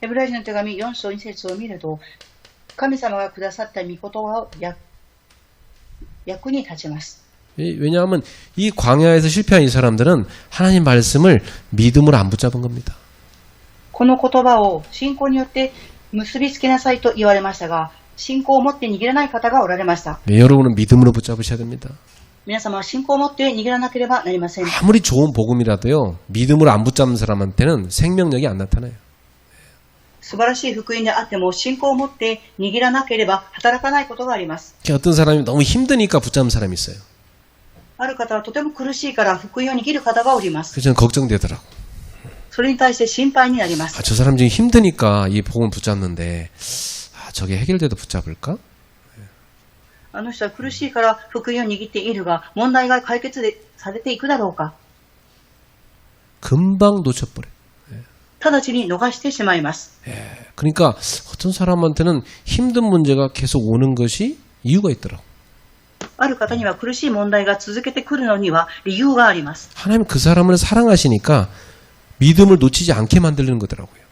S2: ヘブライ人の手紙4章2節を見ると、神様がくださった御言葉を役に立ちます。
S1: 왜냐하면 이 광야에서 실패한 이 사람들은 하나님 말씀을 믿음으로 안 붙잡은 겁니다.
S2: この言葉を信仰によって結びつけなさいと言われましたが、信仰を持って握らない方がおられました。
S1: 여러분은 믿음으로 붙잡으셔야 됩니다.
S2: 皆様は信仰を持って握らなければなりません。
S1: 아무리 좋은 복음이라도요, 믿음으로 안 붙잡는 사람한테는 생명력이 안 나타나요.
S2: 素晴らしい福音であっても信仰を持って握らなければ働かないことがあります。
S1: 어떤 사람이 너무 힘드니까 붙잡는 사람이 있어요.
S2: ある方はとても苦しいから福音を握る方がおります。
S1: 그래서 저는 걱정되더라고.
S2: それに対して心配になります。
S1: 저 사람 지금 힘드니까 이 복음을 붙잡는데, 저게 해결돼도 붙잡을까?
S2: あの人は苦しいから福音を握っているが、問題が解決されていくだろうか。
S1: 금방 놓쳐버려.
S2: 直ちに逃してしまいます。
S1: 그러니까 어떤 사람한테는 힘든 문제가 계속 오는 것이 이유가 있더라고.
S2: ある方には苦しい問題が続けてくるのには理由があります。
S1: 하나님 그 사람을 사랑하시니까 믿음을 놓치지 않게 만들는 거더라고요.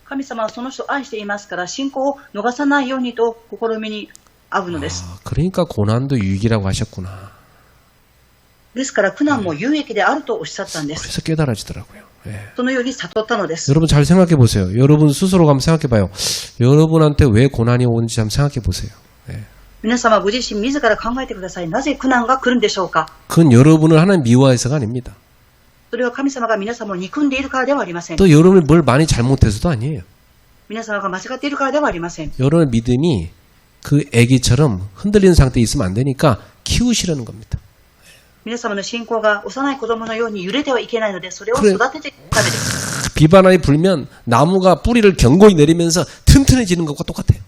S2: 神様はその人を愛していますから、信仰を逃さないようにと試みに遭うのです。
S1: 그러니까 고난도 유익이라고 하셨구나.
S2: ですから苦難も有益であるとおっしゃったんです。
S1: 그래서 깨달아지더라고요.
S2: そのように悟ったのです。
S1: 여러분 잘 생각해 보세요. 여러분 스스로가 한번 생각해 봐요. 여러분한테 왜 고난이 오는지 한번 생각해 보세요.
S2: 皆様ご自身自ら考えてください。なぜ苦難が来るんでしょうか。
S1: 그건 여러분을 하나님 미워해서가 아닙니다.
S2: それは神様が皆様を憎んでいるからではありません。
S1: 또 여러분이 뭘 많이 잘못해서도 아니에요.
S2: 皆様が間違っているからではありません。
S1: 여러분의 믿음이 그 애기처럼 흔들리는 상태에 있으면 안 되니까 키우시라는 겁니다.
S2: 皆様の信仰が幼い子供のように揺れてはいけないので、それを育てていくためです。
S1: 비바람이 불면 나무가 뿌리를 견고히 내리면서 튼튼해지는 것과 똑같아요.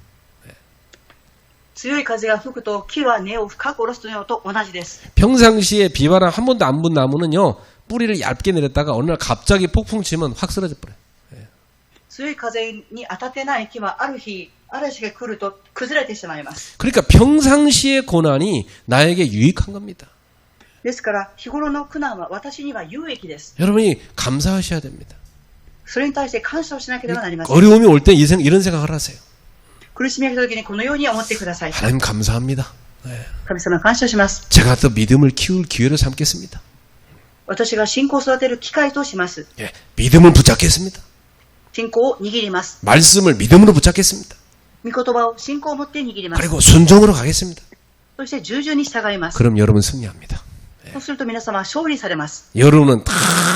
S2: 強い風が吹くと木は根を深く下ろすのと同じです。
S1: 평상시에 비바람 한 번도 안 분 나무는요, 뿌리를 얇게 내렸다가 어느 날 갑자기 폭풍 치면 확 쓰러져 버려요.
S2: 強い風に当たってない木はある日嵐が来ると崩れてしまいます。
S1: 그러니까 평상시의 고난이 나에게 유익한 겁니다.
S2: ですから日頃の苦難は私には有益です。
S1: 여러분이 감사하셔야 됩니다.
S2: それに対して感謝をしなければなりません。
S1: 어려움이 올 때 이런 생각을 하세요.
S2: 苦しみが来た時にこのように思ってください。
S1: 하나님 감사합니다.
S2: 神様感謝します。
S1: 제가 또 믿음을 키울 기회를 삼겠습니다.
S2: 私が信仰を育てる機会とします。
S1: 예, 믿음을 붙잡겠습니다.
S2: 信仰を握ります。
S1: 말씀을 믿음으로 붙잡겠습니다.
S2: 御言葉を信仰を持って握ります。
S1: 그리고 순종으로 가겠습니다.
S2: そして従順に従います。
S1: 그럼 여러분 승리합니다.
S2: そうすると皆様は勝利されます。
S1: 여러분은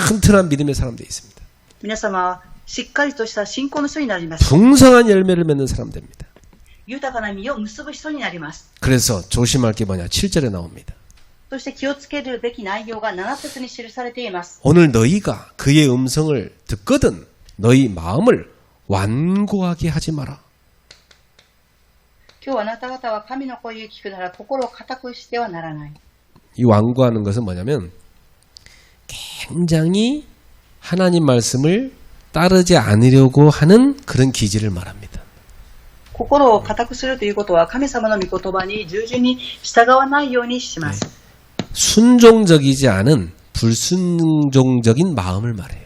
S1: 튼튼한 믿음의 사람 되어 있습니다.
S2: 皆様はしっかりとした信仰の人になります。
S1: 풍성한 열매를 맺는 사람 됩니다.
S2: 豊かな実を結ぶ人になります。
S1: 그래서 조심할 게 뭐냐? 7절에 나옵니다.
S2: そして気をつけるべき内容が7節に記されています。
S1: 오늘 너희가 그의 음성을 듣거든 너희 마음을 완고하게 하지 마라.
S2: 今日あなた方は神の声を聞くなら心を固くしてはならない。
S1: 이 완고하는 것은 뭐냐면 굉장히 하나님 말씀을 따르지 않으려고 하는 그런 기질을 말합니다.
S2: 心を固くするということは神様の御言葉に従順に従わないようにします。
S1: 순종적이지 않은 불순종적인 마음을 말해요.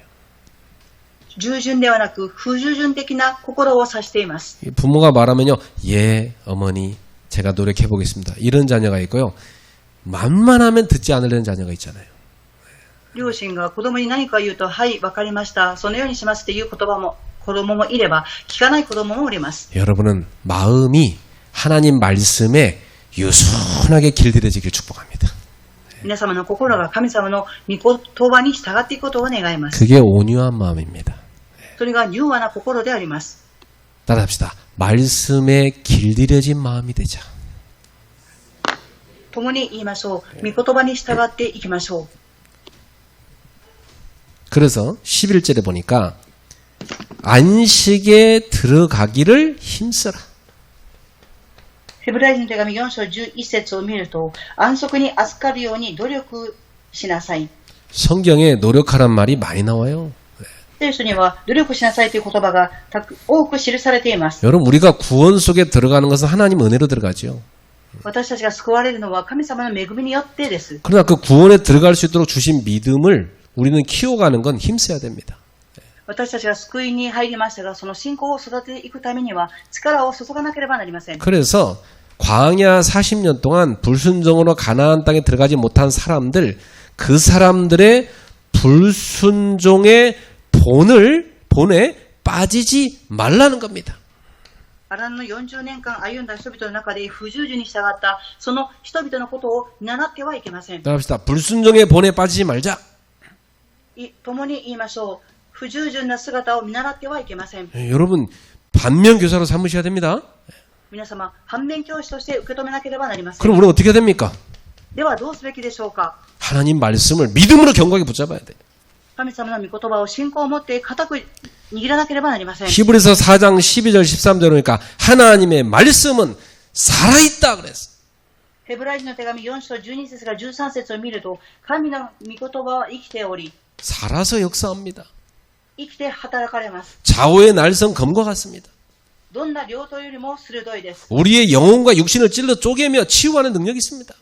S2: 従順ではなく不従順的な心を指しています。
S1: 부모가 말하면요, 예, 어머니, 제가 노력해 보겠습니다. 이런 자녀가 있고요. 만만하면 듣지 않으려는 자녀가 있잖아요.
S2: 両親が子供に何か言うと、はい、わかりました。そのようにしますっていう言葉も、子供もいれば、聞かない子供もおります。
S1: 여러분은 마음이 하나님 말씀에 유순하게 길들여지길 축복합니다.
S2: 皆様の心が神様の御言葉に従っていくことを願います。
S1: 그게 온유한 마음입니다.
S2: それが柔和な心であります。
S1: 따라합시다. 말씀에 길들여진 마음이 되자.
S2: 共に言いましょう。御言葉に従っていきましょう。
S1: 그래서 11절에 보니까 안식에 들어가기를 힘써라.
S2: ヘブライ人の手紙4章11節を見ると、安息に預かるように努力しなさい。
S1: 성경에 노력하란 말이 많이 나와요.
S2: 聖書には努力しなさいという言葉が多く記されています。
S1: 여러분 우리가 구원 속에 들어가는 것은 하나님 은혜로 들어가죠.
S2: 私たちが救われるのは神様の恵みによってです。
S1: 그러나 그 구원에 들어갈 수 있도록 주신 믿음을 우리는 키워가는 건 힘써야 됩니다.
S2: 私たちが救いに入りましたが、その信仰を育てていくためには力を注がなければなりません。
S1: 그래서 광야 40년 동안 불순종으로 가나안 땅에 들어가지 못한 사람들, 그 사람들의 불순종의 본에 빠지지 말라는 겁니다.
S2: アランの40年間歩んだ人々の中で不従順に従ったその人々のことを見習ってはいけません。
S1: 따라합시다. 불순종의 본에 빠지지 말자.
S2: 共に言いましょう。不従順な姿を見習ってはいけません。
S1: 여러분 반면 교사로 삼으셔야 됩니다.
S2: 皆様、反面教師として受け止めなければなりません。
S1: 그럼 우리는 어떻게 해야 됩니까?
S2: ではどうすべきでしょうか。
S1: 하나님 말씀을 믿음으로 견고하게 붙잡아야 돼요.
S2: 神様の御言葉を信仰を持って固く握らなければなりません。
S1: 히브리서 4장 12절 13절 보니까 하나님의 말씀은 살아있다 그랬어.
S2: ヘブライ人の手紙4章12節から13節を見ると、神の御言葉は生きており、
S1: 살아서 역사합니다.
S2: 生きて働かれます。
S1: 좌우의 날선 검과 같습니다.
S2: どんな両刀よりも鋭いです。
S1: 우리의 영혼과 육신을 찔러 쪼개며 치유하는 능력이 있습니다.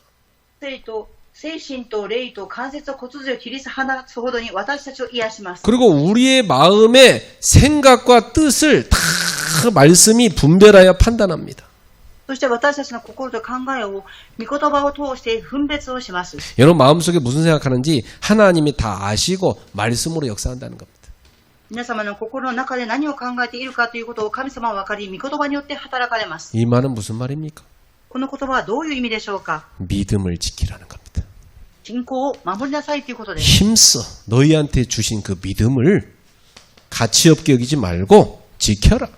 S2: 精神と霊と関節を骨髄を切り離すほどに私たちを癒します。
S1: 그리고 우리의 마음의 생각과 뜻을 다 말씀이 분별하여 판단합니다.
S2: そして私たちの心と考えを御言葉を通して分別をします。
S1: 여러분 마음속에 무슨 생각하는지 하나님이 다 아시고 말씀으로 역사한다는 겁니다.
S2: 皆様の心の中で何を考えているかということを神様は分かり、御言葉によって働かれます。
S1: 이 말은 무슨 말입니까?
S2: この言葉はどういう意味でしょうか。
S1: 믿음을 지키라는 겁니다.
S2: 信仰を守りなさいということです。
S1: 힘써 너희한테 주신 그 믿음을 가치없게 여기지 말고 지켜라.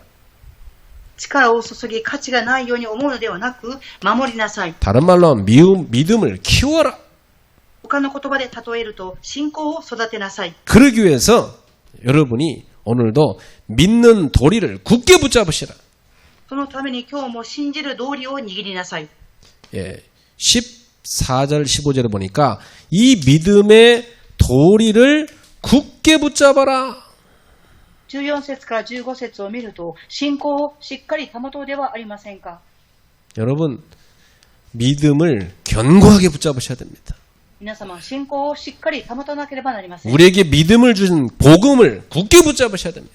S2: 力を注ぎ価値がないように思うのではなく守りなさい。
S1: 다른 말로 믿음을 키워라.
S2: 他の言葉で例えると信仰を育てなさい。
S1: 그러기 위해서 여러분이 오늘도 믿는 도리를 굳게 붙잡으시라.
S2: そのために今日も信じる道理を握りなさい。
S1: 예, 14절 15절에 보니까 이 믿음의 도리를 굳게 붙잡아라.
S2: 14節から15節を見ると、信仰をしっかり保とうではありませんか。
S1: 여러분 믿음을 견고하게 붙잡으셔야 됩니다.
S2: 皆様、信仰をしっかり保たなければなりません。
S1: 우리에게 믿음을 주신 복음을 굳게 붙잡으셔야 됩니다.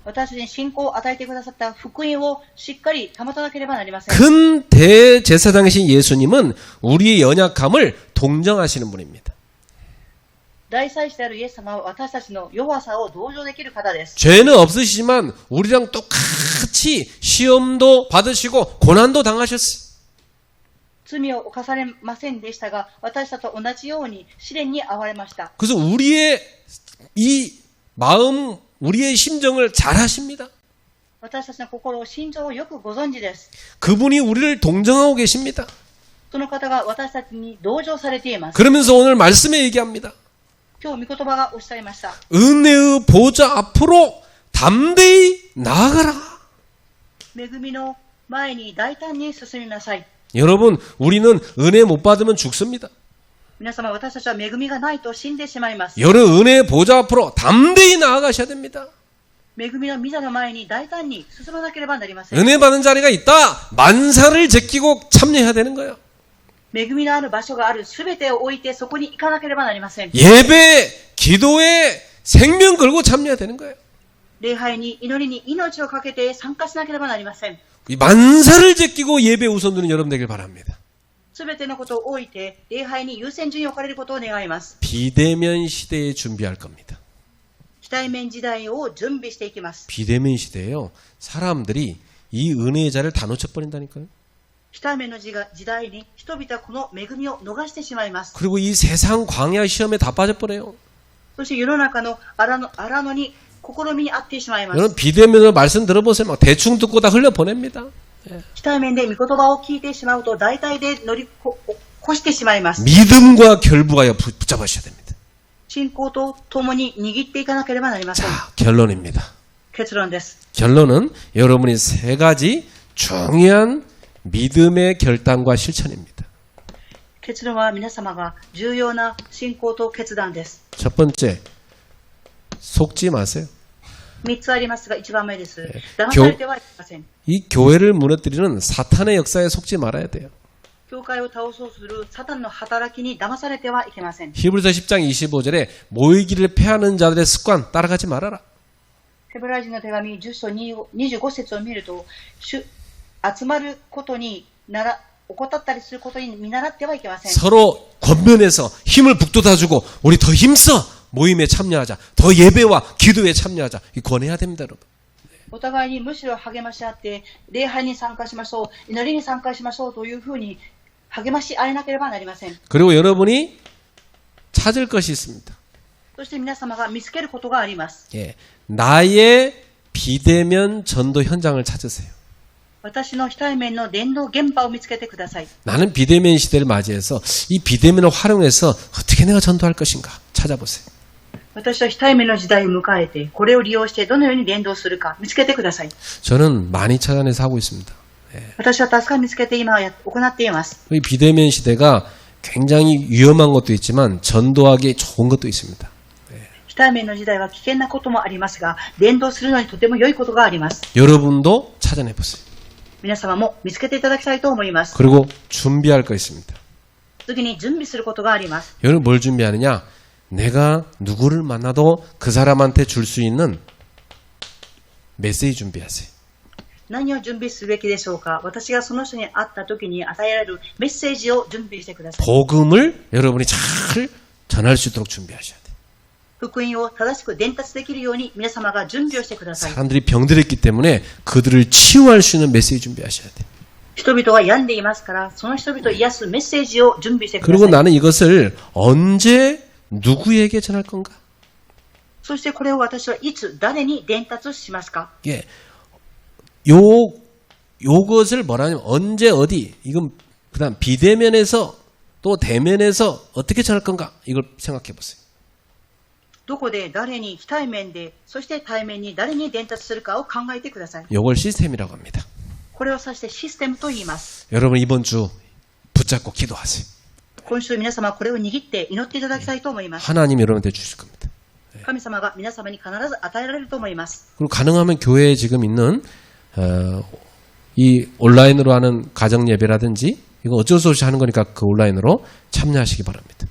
S2: 私たちに信仰を与えてくださった福音をしっかり保たなければなりません。
S1: 큰 대제사장이신 예수님은 우리의 연약함을 동정하시는 분입니다.
S2: 大祭司であるイエス様は私たちの弱さを同情できる方です。
S1: 죄는 없으시지만 우리랑 똑같이 시험도 받으시고 고난도 당하셨어요.
S2: 罪を犯されませんでしたが、私たちと同じように試練に遭われました。
S1: 그래서 우리의 이 마음, 우리의 심정을 잘 아십니다.
S2: 私たちの心、心情をよくご存知です。
S1: 그분이 우리를 동정하고 계십니다.
S2: その方が私たちに同情されています。
S1: 그러면서 오늘 말씀에 얘기합니다.
S2: 今日、御言葉がおっしゃいました。
S1: 은혜의 보좌 앞으로 담대히 나아가라.
S2: 恵みの前に大胆に進みなさい。
S1: 여러분, 우리는 은혜 못 받으면 죽습니다.
S2: 皆様、私たちは恵みがないと死んでしまいます。
S1: 여러분, 은혜의 보좌 앞으로 담대히 나아가셔야 됩니다.
S2: 恵みの御座の前に大胆に進まなければなりません。
S1: 은혜 받는 자리가 있다. 만사를 제끼고 참여해야 되는 거예요.
S2: 恵みのある場所がある。すべてを置いてそこに行かなければなりません。
S1: 예배, 기도에 생명 걸고 참여해야 되는 거예요.
S2: 礼拝に、祈りに命をかけて参加しなければなりません。
S1: 이 만사를 제끼고 예배 우선 두는 여러분 되길 바랍니다.
S2: すべてのことを置いて、礼拝に優先順位を置かれることを願います。
S1: 비대면 시대에 준비할 겁니다.
S2: 非対面時代を準備していきます。
S1: 비대면 시대에요. 사람들이 이 은혜의 자를 다 놓쳐버린다니까요.
S2: 非対面の時代に人々はこの恵みを逃してしまいます。
S1: 그리고 이 세상 광야 시험에 다 빠져버려요.
S2: そして世の中の荒野に試みにあってしまいます。
S1: 여러분 비대면으로 말씀 들어보세요. 막 대충 듣고 다 흘려보냅니다.
S2: 非対面で御言葉を聞いてしまうと大体で乗り越してしまいます。
S1: 믿음과 결부하여 붙잡으셔야 됩니다.
S2: 信仰と共に握っていかなければなりません。
S1: 자, 결론입니다.
S2: 結論です。
S1: 결론은 여러분이 세 가지 중요한 믿음의 결단과 실천입니다.
S2: 結論は皆様が重要な信仰と決断です。
S1: 첫 번째, 속지 마세요.
S2: 3つありますが、1番目です。
S1: 네.
S2: 騙されてはいけません。
S1: 이 교회를 무너뜨리는 사탄의 역사에 속지 말아야 돼요.
S2: 教会を倒そうするサタンの働きに騙されてはいけません。
S1: 히브리서 10장 25절에 모이기를 패하는 자들의 습관 따라가지 말아라.
S2: ヘブライ人の手紙10章25節を見ると、集まることに怠ったりすることに見習ってはいけません。
S1: 서로 권면해서 힘을 북돋아주고 우리 더 힘써 모임에 참여하자. 더 예배와 기도에 참여하자. 이 권해야 됩니다, 여러분.
S2: お互いにむしろ励まし合って、礼拝に参加しましょう、祈りに参加しましょうというふうに励まし合えなければなりません。
S1: 그리고 여러분이 찾을 것이 있습니다.
S2: そして皆様が見つけることがあります。
S1: 예, 나의 비대면 전도 현장을 찾으세요.
S2: 私の非対面の伝道現場を見つけてください。
S1: 나는 비대면 시대를 맞이해서 이 비대면을 활용해서 어떻게 내가 전도할 것인가 찾아보세요.
S2: 私は非対面の時代を迎えて、これを利用してどのように伝道するか見つけてください。
S1: 저는 많이 찾아내서 하고 있습니다.
S2: 私は助か見つけて今行っています。
S1: 이 비대면 시대가 굉장히 위험한 것도 있지만 전도하기 좋은 것도 있습니다.
S2: 非対面の時代は危険なこともありますが、伝道するのにとても良いことがあります。
S1: 여러분도 찾아내보세요.
S2: 皆様も見つけていただきたいと思います。
S1: 그리고 준비할 거 있습니다.
S2: 次に準備することがあります。
S1: 여러분 뭘 준비하느냐? 내가 누구를 만나도 그 사람한테 줄 수 있는 메시지 준비하세요.
S2: 何を準備すべきでしょうか。私がその人に会った時に与えられるメッセージを準備してください。
S1: 복음을 여러분이 잘 전할 수 있도록 준비하셔야 돼요.
S2: 福音を正しく伝達できるように皆様が準備をしてください。
S1: 사람들이 병들었기 때문에 그들을 치유할 수 있는 메시지 준비하셔야 돼요.
S2: 人々が病んでいますから、その人々を癒すメッセージを準備してくだ
S1: 그리고
S2: さい。
S1: 나는 이것을 언제 누구에게 전할 건가?
S2: そしてこれを私はいつ誰に伝達しますか。
S1: 예. 요것을 뭐라냐면 언제 어디 이건 그다음 비대면에서 또 대면에서 어떻게 전할 건가? 이걸 생각해 보세요.
S2: どこで誰に非対面で、そして対面に誰に伝達するかを考えてください。
S1: 요걸 시스템이라고 합니다.
S2: これを指してシステムと言います。
S1: 여러분 이번 주 붙잡고 기도하세요.
S2: 今週皆様はこれを握って祈っていただきたいと思います。
S1: 하나님 여러분한테 주실 겁니다.
S2: 神様が皆様に必ず与えられると思います。
S1: 그리고 가능하면 교회에 지금 있는 이 온라인으로 하는 가정 예배라든지 이거 어쩔 수 없이 하는 거니까 그 온라인으로 참여하시기 바랍니다.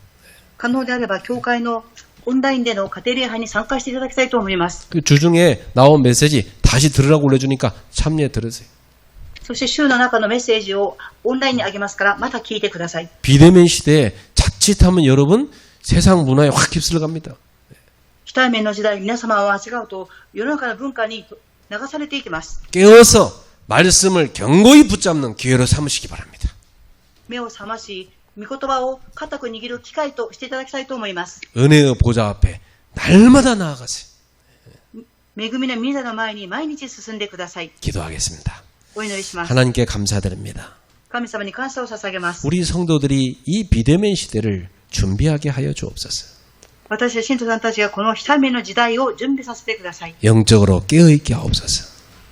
S2: 可能であれば教会のオンラインでの家庭礼拝に参加していただきたいと思います。
S1: 그 주중에 나온 메시지 다시 들으라고 올려주니까 참여해 들으세요.
S2: そして週の中のメッセージをオンラインに上げますからまた聞いてください。
S1: 비대면 시대에 자칫하면 여러분 세상 문화에 확 휩쓸려 갑니다.
S2: 非対面の時代、皆様は間違うと世の中の文化に流されていきます。
S1: 깨어서 말씀을 견고히 붙잡는 기회로 삼으시기 바랍니다.
S2: 目を覚まし、御言葉を固く握る機会としていただきたいと思います。
S1: 은혜의 보좌 앞에 날마다 나아가세요.
S2: 恵みの御座の前に毎日進んでください。
S1: 기도하겠습니다.
S2: お祈りします。
S1: 하나님께 감사드립니다.
S2: 神様に感謝を捧げます。
S1: 우리 성도들이 이 비대면 시대를 준비하게 하여 주옵소서.
S2: 私たち信徒さんたちがこの非対面の時代を準備させてください。
S1: 영적으로 깨어있게 하옵소서.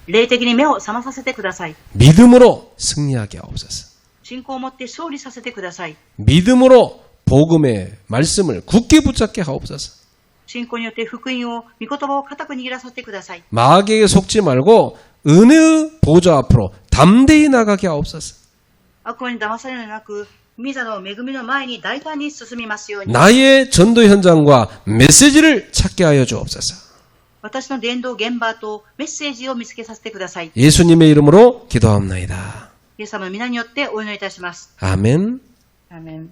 S2: 霊的に目を覚まさせてください。
S1: 믿음으로 승리하게 하옵소서.
S2: 信仰を持って勝利させてください。
S1: 믿음으로 복음의 말씀을 굳게 붙잡게 하옵소서.
S2: 信仰によって福音を、御言葉を固く握らさせてください。
S1: 마귀에게 속지 말고 은혜의 보좌 앞으로 담대히 나가게 하옵소서.
S2: 悪魔に騙されるのなく、御座の恵みの前に大胆に進みますように。
S1: 나의 전도 현장과 메시지를 찾게 하여 주옵소서.
S2: 私の伝道現場とメッセージを見つけさせてください。
S1: 예수님의 이름으로 기도합나이다.
S2: イエス様の皆によってお祈りいたします。
S1: 아멘.
S2: アーメン。